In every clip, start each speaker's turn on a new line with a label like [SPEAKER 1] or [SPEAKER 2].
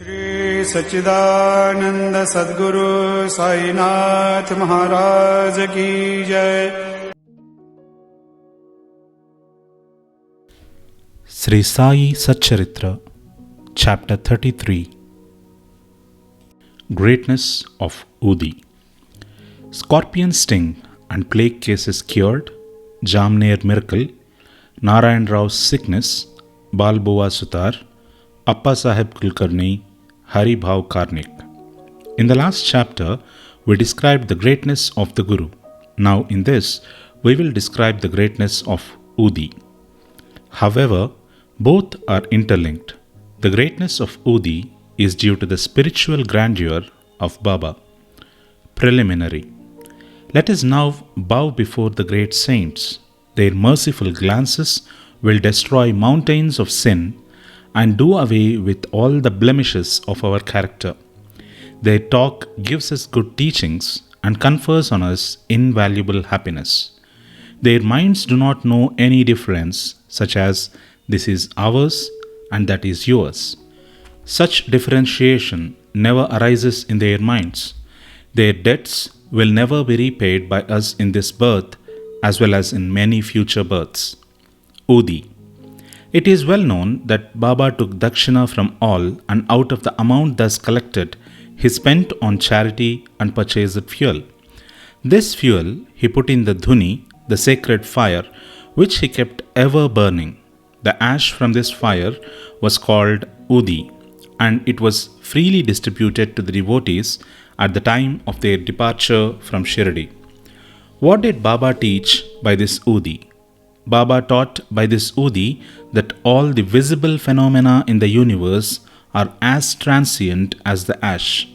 [SPEAKER 1] श्री सच्चिदानंद सद्गुरु साईनाथ महाराज की जय।
[SPEAKER 2] Sri Sai Satcharitra, Chapter 33. Greatness of Udi. Scorpion sting and plague cases cured, Jamner miracle, Narayan Rao's sickness, Bal Bua Sutar, Appa Sahib Kulkarni, Hari Bhav Karnik. In the last chapter, we described the greatness of the Guru. Now in this, we will describe the greatness of Udi. However, both are interlinked. The greatness of Udi is due to the spiritual grandeur of Baba. Preliminary. Let us now bow before the great saints. Their merciful glances will destroy mountains of sin and do away with all the blemishes of our character. Their talk gives us good teachings and confers on us invaluable happiness. Their minds do not know any difference, such as this is ours and that is yours. Such differentiation never arises in their minds. Their debts will never be repaid by us in this birth as well as in many future births. Udi. It is well known that Baba took dakshina from all, and out of the amount thus collected, he spent on charity and purchased fuel. This fuel he put in the dhuni, the sacred fire, which he kept ever burning. The ash from this fire was called Udi, and it was freely distributed to the devotees at the time of their departure from Shirdi. What did Baba teach by this Udi? Baba taught by this Udi that all the visible phenomena in the universe are as transient as the ash.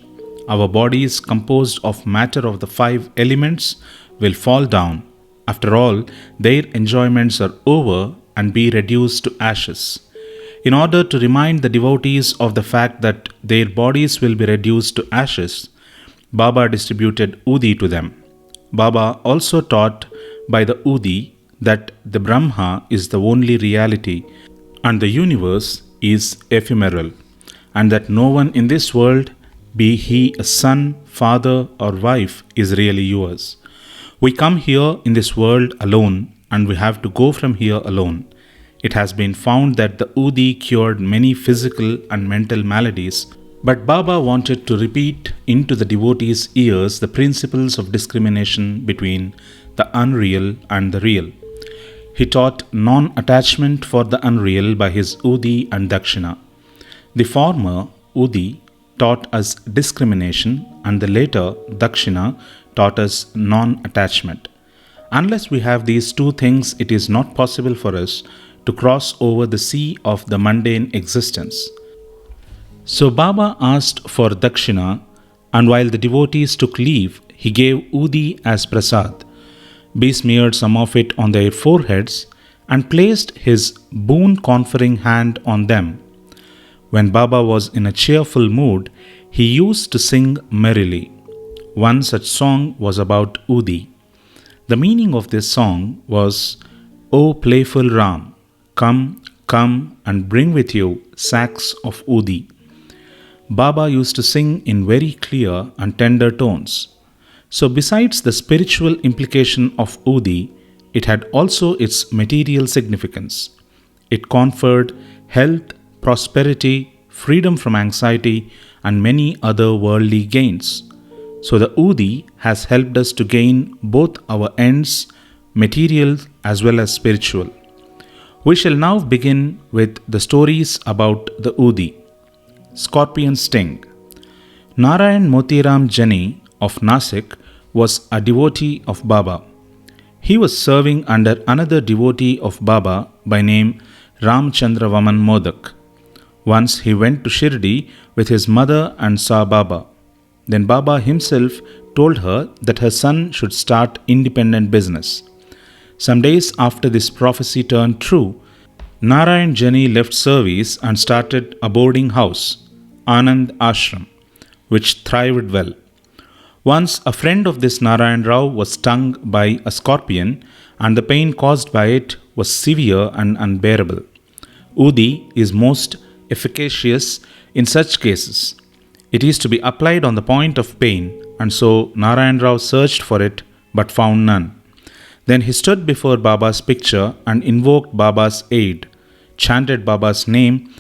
[SPEAKER 2] Our bodies, composed of matter of the 5 elements, will fall down. After all, their enjoyments are over and be reduced to ashes. In order to remind the devotees of the fact that their bodies will be reduced to ashes, Baba distributed Udi to them. Baba also taught by the Udi that the Brahma is the only reality and the universe is ephemeral, and that no one in this world, be he a son, father, or wife, is really yours. We come here in this world alone, and we have to go from here alone. It has been found that the Udi cured many physical and mental maladies, but Baba wanted to repeat into the devotees' ears the principles of discrimination between the unreal and the real. He taught non-attachment for the unreal by his Udi and Dakshina. The former, Udi, taught us discrimination, and the later, Dakshina, taught us non-attachment. Unless we have these two things, it is not possible for us to cross over the sea of the mundane existence. So Baba asked for Dakshina, and while the devotees took leave, he gave Udi as prasad, besmeared some of it on their foreheads, and placed his boon-conferring hand on them. When Baba was in a cheerful mood, he used to sing merrily. One such song was about Udi. The meaning of this song was, O playful Ram, come, come and bring with you sacks of Udi. Baba used to sing in very clear and tender tones. So besides the spiritual implication of Udi, it had also its material significance. It conferred health, prosperity, freedom from anxiety, and many other worldly gains. So the Udi has helped us to gain both our ends, material as well as spiritual. We shall now begin with the stories about the Udi. Scorpion sting. Narayan Motiram Jani of Nasik was a devotee of Baba. He was serving under another devotee of Baba by name Ramchandra Vaman Modak. Once he went to Shirdi with his mother and saw Baba. Then Baba himself told her that her son should start independent business. Some days after this prophecy turned true, Narayan Jani left service and started a boarding house, Anand Ashram, which thrived well. Once a friend of this Narayan Rao was stung by a scorpion, and the pain caused by it was severe and unbearable. Udi is most efficacious In such cases, it is to be applied on the point of pain, and so Narayan Rao searched for it but found none. Then he stood before Baba's picture and invoked Baba's aid, chanted Baba's name,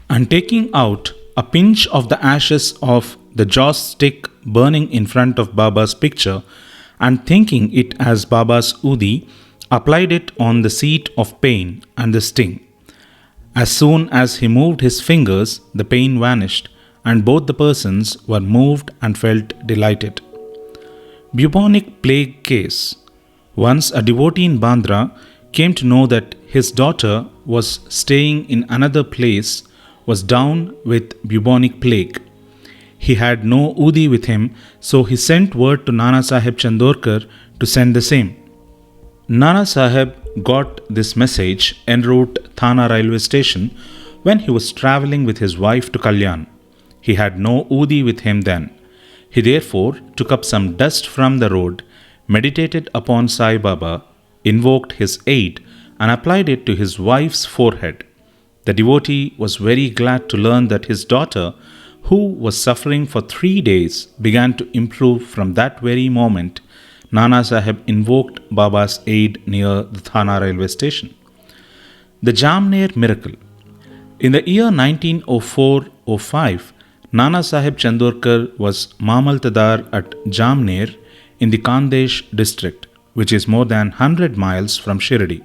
[SPEAKER 2] and taking out a pinch of the ashes of the joss stick burning in front of Baba's picture and thinking it as Baba's Udi, applied it on the seat of pain and the sting. As soon as he moved his fingers, the pain vanished, and both the persons were moved and felt delighted. Bubonic plague case. Once a devotee in Bandra came to know that his daughter was staying in another place was down with bubonic plague. He had no Udi with him, so he sent word to Nana Sahib Chandorkar to send the same. Nana Sahib got this message en route Thana railway station when he was travelling with his wife to Kalyan. He had no Udi with him then. He therefore took up some dust from the road, meditated upon Sai Baba, invoked his aid, and applied it to his wife's forehead. The devotee was very glad to learn that his daughter, who was suffering for 3 days, began to improve from that very moment. Nana Sahib invoked Baba's aid near the Thana railway station. The Jamner miracle. In the year 1904-05, Nana Sahib Chandorkar was Mamaltadar at Jamner in the Khandesh district, which is more than 100 miles from Shirdi.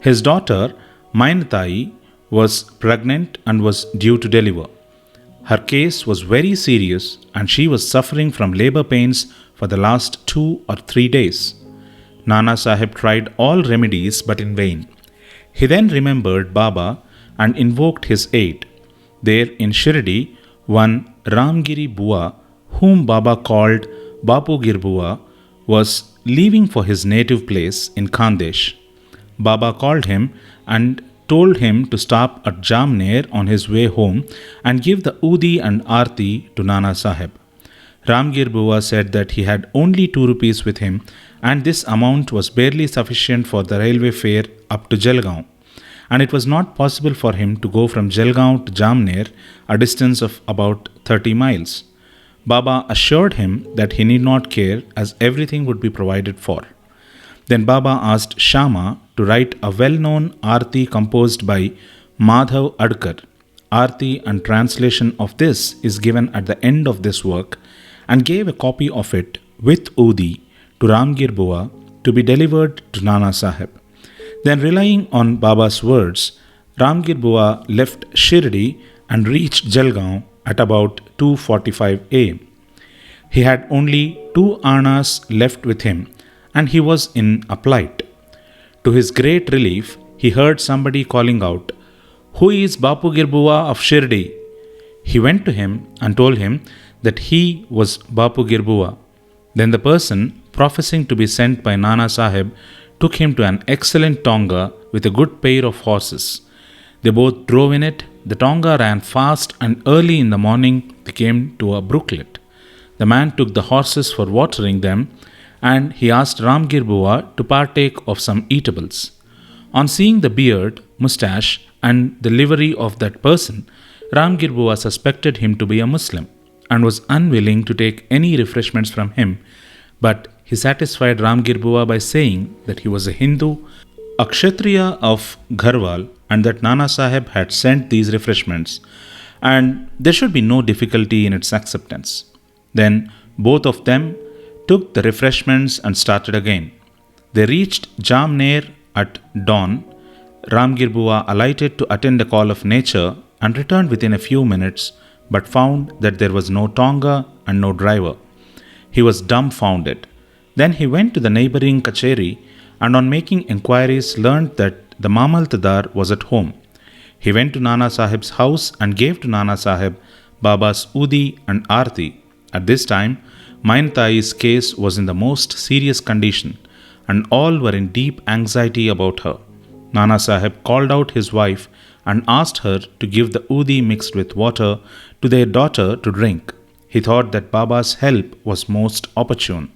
[SPEAKER 2] His daughter, Mainatai, was pregnant and was due to deliver. Her case was very serious and she was suffering from labor pains for the last 2 or 3 days. Nana Sahib tried all remedies but in vain. He then remembered Baba and invoked his aid. There in Shirdi, one Ramgiri Bua, whom Baba called Bapugir Bua, was leaving for his native place in Khandesh. Baba called him and told him to stop at Jamner on his way home and give the Udi and Aarti to Nana Sahib. Ramgir Bua said that he had only 2 rupees with him and this amount was barely sufficient for the railway fare up to Jalgaon, and it was not possible for him to go from Jalgaon to Jamner, a distance of about 30 miles. Baba assured him that he need not care as everything would be provided for. Then Baba asked Shama to write a well-known Aarti composed by Madhav Adkar. Aarti and translation of this is given at the end of this work, and gave a copy of it with Udi to Ramgir Bua to be delivered to Nana Sahib. Then relying on Baba's words, Ramgir Bua left Shirdi and reached Jalgaon at about 2:45 am. He had only 2 annas left with him and he was in a plight. To his great relief, he heard somebody calling out, "Who is Bapugir Bua of Shirdi?" He went to him and told him that he was Bapugir Bua. Then the person, professing to be sent by Nana Sahib, took him to an excellent tonga with a good pair of horses. They both drove in it. The tonga ran fast and early in the morning they came to a brooklet. The man took the horses for watering them and he asked Ramgir Bua to partake of some eatables. On seeing the beard, moustache and the livery of that person, Ramgir Bua suspected him to be a Muslim and was unwilling to take any refreshments from him, but he satisfied Ramgir Bua by saying that he was a Hindu, a Kshatriya of Gharwal, and that Nana Sahib had sent these refreshments, and there should be no difficulty in its acceptance. Then both of them took the refreshments and started again. They reached Jamner at dawn. Ramgir Bua alighted to attend a call of nature and returned within a few minutes, but found that there was no tonga and no driver. He was dumbfounded. Then he went to the neighboring Kacheri and on making inquiries learned that the Mamaltadar was at home. He went to Nana Sahib's house and gave to Nana Sahib Baba's Udi and Aarti. At this time, Maintai's case was in the most serious condition and all were in deep anxiety about her. Nana Sahib called out his wife and asked her to give the Udi mixed with water to their daughter to drink. He thought that Baba's help was most opportune.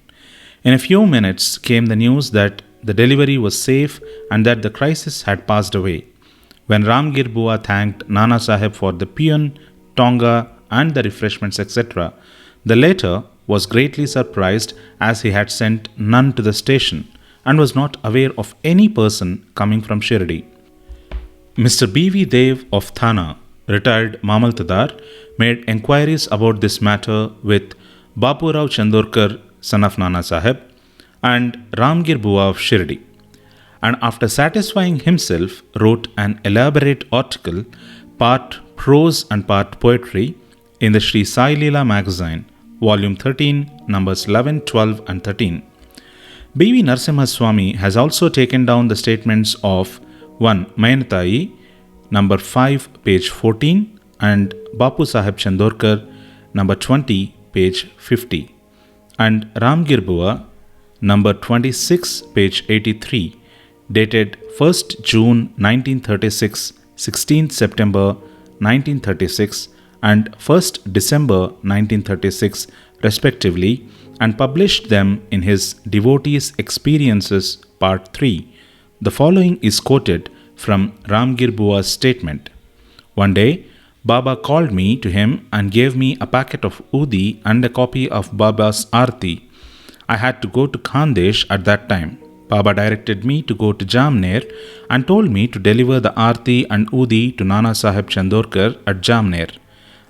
[SPEAKER 2] In a few minutes came the news that the delivery was safe and that the crisis had passed away. When Ramgir Bua thanked Nana Sahib for the paean tonga, and the refreshments, etc. The latter was greatly surprised as he had sent none to the station and was not aware of any person coming from Shirdi. Mr. B.V. Dev of Thana, retired Mamaltadar, made enquiries about this matter with Bapurao Chandorkar, son of Nana Sahib, and Ramgir Bua of Shirdi, and after satisfying himself, wrote an elaborate article, part prose and part poetry, in the Sri Sai Leela magazine, volume 13, numbers 11, 12, and 13. B.V. Narasimha Swami has also taken down the statements of 1. Mayanatai, number 5, page 14, and Bapu Sahib Chandorkar, number 20, page 50, and Ramgir Bua, number 26, page 83, dated 1st June 1936, 16th September 1936, and 1st December 1936, respectively, and published them in his Devotees' Experiences, Part 3. The following is quoted from Ramgir Bua's statement. One day, Baba called me to him and gave me a packet of Udi and a copy of Baba's Aarti. I had to go to Khandesh at that time. Baba directed me to go to Jamner and told me to deliver the Aarti and Udi to Nana Sahib Chandorkar at Jamner.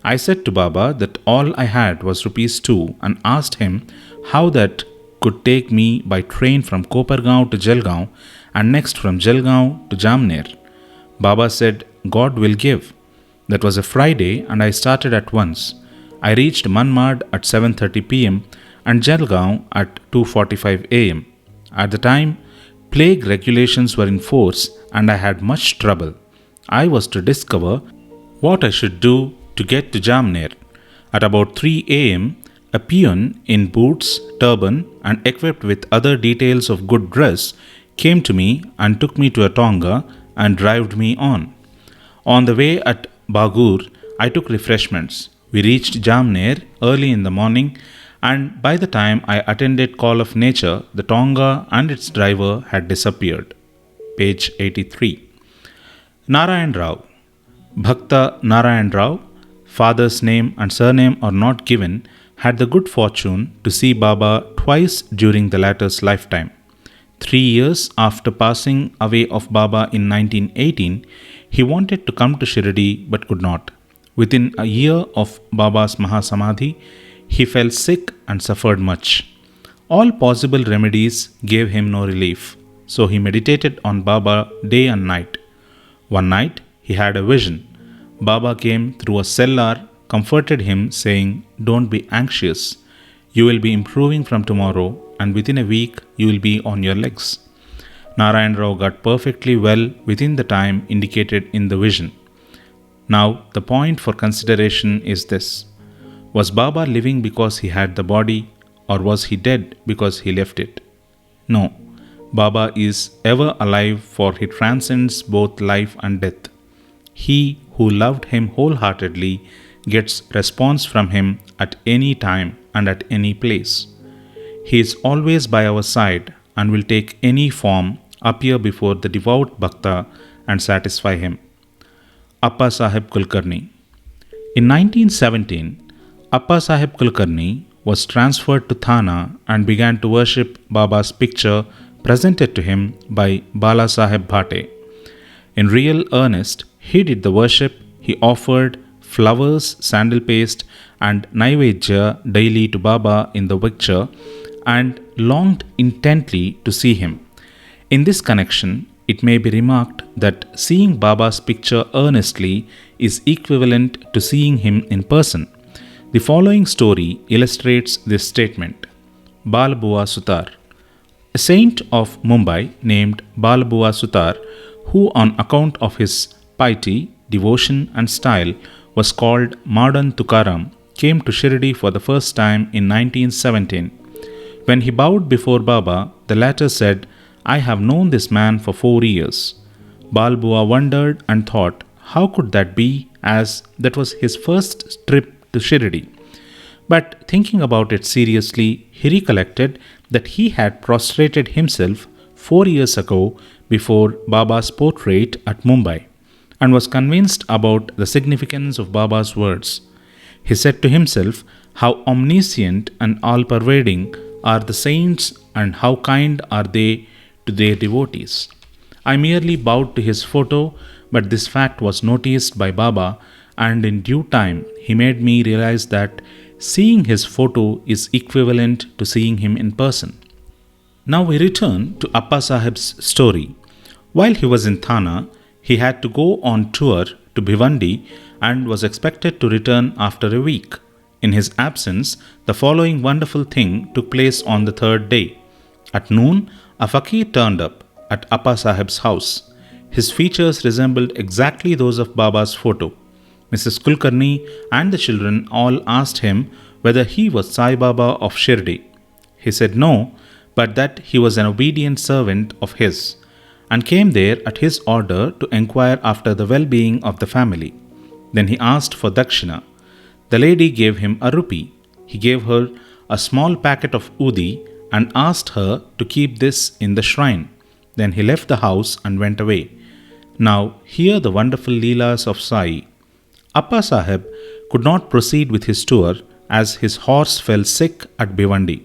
[SPEAKER 2] I said to Baba that all I had was rupees 2 and asked him how that could take me by train from Kopargaon to Jalgaon and next from Jalgaon to Jamner. Baba said, God will give. That was a Friday and I started at once. I reached Manmad at 7:30 p.m. and Jalgaon at 2:45 a.m. At the time, plague regulations were in force and I had much trouble. I was to discover what I should do to get to Jamner. At about 3 a.m., a peon in boots, turban, and equipped with other details of good dress came to me and took me to a tonga and drived me on. On the way at Bagur, I took refreshments. We reached Jamner early in the morning, and by the time I attended Call of Nature, the tonga and its driver had disappeared. Page 83. Narayan Rao. Bhakta Narayan Rao, father's name and surname are not given, had the good fortune to see Baba twice during the latter's lifetime. 3 years after passing away of Baba in 1918, he wanted to come to Shirdi but could not. Within a year of Baba's Mahasamadhi, he fell sick and suffered much. All possible remedies gave him no relief, so he meditated on Baba day and night. One night, he had a vision. Baba came through a cellar, comforted him, saying, "Don't be anxious. You will be improving from tomorrow, and within a week you will be on your legs." Narayan Rao got perfectly well within the time indicated in the vision. Now, the point for consideration is this. Was Baba living because he had the body, or was he dead because he left it? No, Baba is ever alive, for he transcends both life and death. He who loved him wholeheartedly gets response from him at any time and at any place. He is always by our side and will take any form, appear before the devout Bhakta and satisfy him. Appa Sahib Kulkarni. In 1917, Appa Sahib Kulkarni was transferred to Thana and began to worship Baba's picture presented to him by Bala Sahib Bhate. In real earnest, he did the worship. He offered flowers, sandal paste, and naivedya daily to Baba in the picture and longed intently to see him. In this connection, it may be remarked that seeing Baba's picture earnestly is equivalent to seeing him in person. The following story illustrates this statement. Balbua Sutar. A saint of Mumbai named Balbua Sutar, who on account of his piety, devotion and style was called Modern Tukaram, came to Shirdi for the first time in 1917. When he bowed before Baba, the latter said, "I have known this man for 4 years." Balbua wondered and thought, how could that be, as that was his first trip to Shirdi? But thinking about it seriously, he recollected that he had prostrated himself 4 years ago before Baba's portrait at Mumbai. and was convinced about the significance of Baba's words. He said to himself how omniscient and all pervading are the saints and how kind are they to their devotees. I merely bowed to his photo, but this fact was noticed by Baba, and in due time he made me realize that seeing his photo is equivalent to seeing him in person. Now we return to Appa Sahib's story. While he was in Thana, he had to go on tour to Bhiwandi and was expected to return after a week. In his absence, the following wonderful thing took place on the third day. At noon, a fakir turned up at Appa Sahib's house. His features resembled exactly those of Baba's photo. Mrs. Kulkarni and the children all asked him whether he was Sai Baba of Shirdi. He said no, but that he was an obedient servant of his, and came there at his order to enquire after the well-being of the family. Then he asked for dakshina. The lady gave him a rupee. He gave her a small packet of udi and asked her to keep this in the shrine. Then he left the house and went away. Now hear the wonderful leelas of Sai. Appa Sahib could not proceed with his tour as his horse fell sick at Bhiwandi.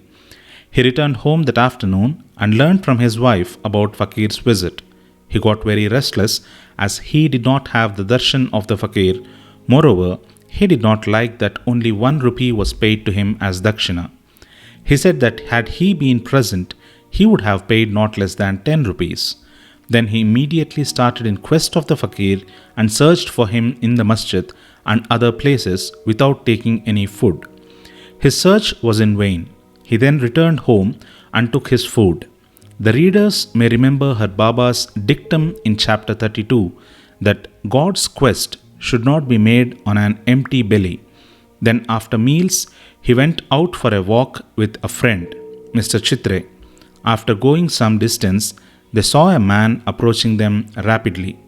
[SPEAKER 2] He returned home that afternoon and learned from his wife about Fakir's visit. He got very restless as he did not have the darshan of the Fakir. Moreover, he did not like that only 1 rupee was paid to him as dakshina. He said that had he been present, he would have paid not less than 10 rupees. Then he immediately started in quest of the Fakir and searched for him in the masjid and other places without taking any food. His search was in vain. He then returned home and took his food. The readers may remember her Baba's dictum in chapter 32 that God's quest should not be made on an empty belly. Then after meals, he went out for a walk with a friend, Mr. Chitre. After going some distance, they saw a man approaching them rapidly.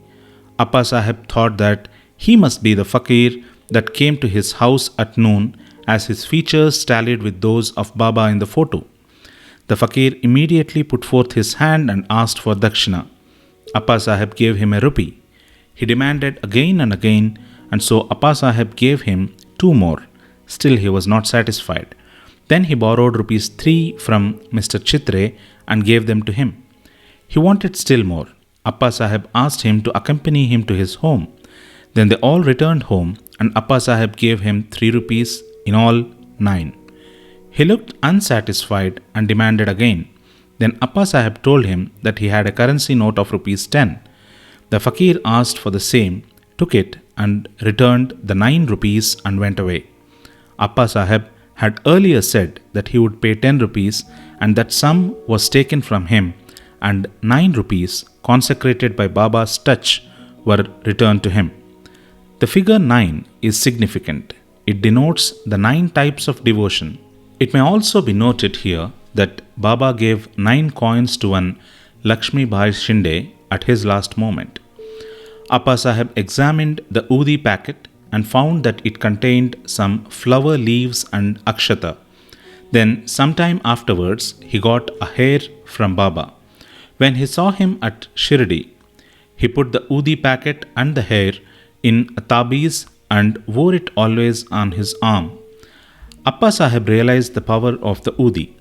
[SPEAKER 2] Appa Sahib thought that he must be the fakir that came to his house at noon, as his features tallied with those of Baba in the photo. The fakir immediately put forth his hand and asked for dakshina. Appa Sahib gave him a rupee. He demanded again and again, and so Appa Sahib gave him 2 more. Still he was not satisfied. Then he borrowed rupees 3 from Mr. Chitre and gave them to him. He wanted still more. Appa Sahib asked him to accompany him to his home. Then they all returned home, and Appa Sahib gave him 3 rupees, in all 9. He looked unsatisfied and demanded again. Then Appa Sahib told him that he had a currency note of rupees 10. The fakir asked for the same, took it and returned the 9 rupees and went away. Appa Sahib had earlier said that he would pay 10 rupees and that sum was taken from him, and 9 rupees consecrated by Baba's touch were returned to him. The figure 9 is significant. It denotes the 9 types of devotion. It may also be noted here that Baba gave 9 coins to one Lakshmi Bhai Shinde at his last moment. Appa Sahib examined the udi packet and found that it contained some flower leaves and akshata. Then, sometime afterwards, he got a hair from Baba. When he saw him at Shirdi, he put the udi packet and the hair in a tabiz and wore it always on his arm. Appa Sahib realized the power of the udi.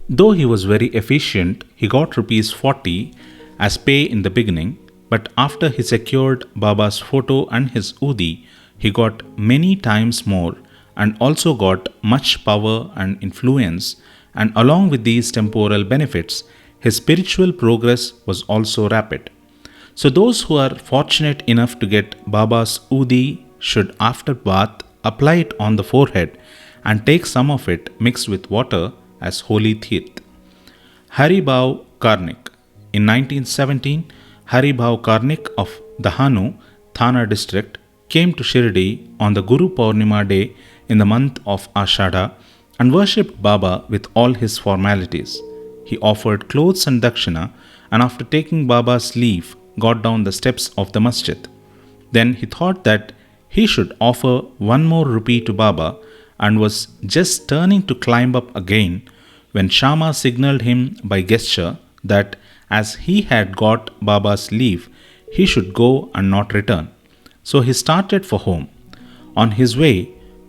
[SPEAKER 2] Though he was very efficient, he got rupees 40 as pay in the beginning, but after he secured Baba's photo and his udi, he got many times more and also got much power and influence, and along with these temporal benefits, his spiritual progress was also rapid. So those who are fortunate enough to get Baba's udi should after bath apply it on the forehead and take some of it mixed with water as holy teeth. Hari Bhav Karnik. In 1917, Hari Bhav Karnik of Dahanu, Thana district, came to Shirdi on the Guru Purnima day in the month of Ashada and worshipped Baba with all his formalities. He offered clothes and dakshina, and after taking Baba's leave, got down the steps of the masjid. Then he thought that he should offer 1 more rupee to Baba and was just turning to climb up again when Shama signaled him by gesture that as he had got Baba's leave, he should go and not return. So he started for home. On his way,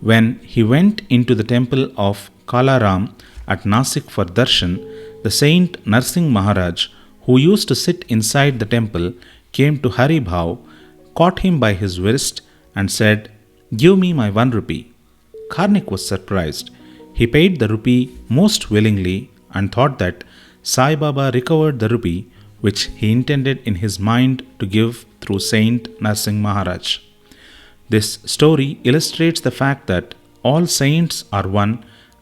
[SPEAKER 2] when he went into the temple of Kalaram at Nasik for darshan, the saint Narsingh Maharaj, who used to sit inside the temple, came to Hari Bhav, caught him by his wrist, and said, "Give me my 1 rupee." Karnik was surprised. He paid the rupee most willingly and thought that Sai Baba recovered the rupee which he intended in his mind to give through Saint Narsingh Maharaj. This story illustrates the fact that all saints are one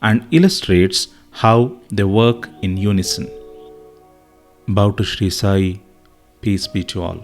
[SPEAKER 2] and illustrates how they work in unison. Bow to Sri Sai. Peace be to all.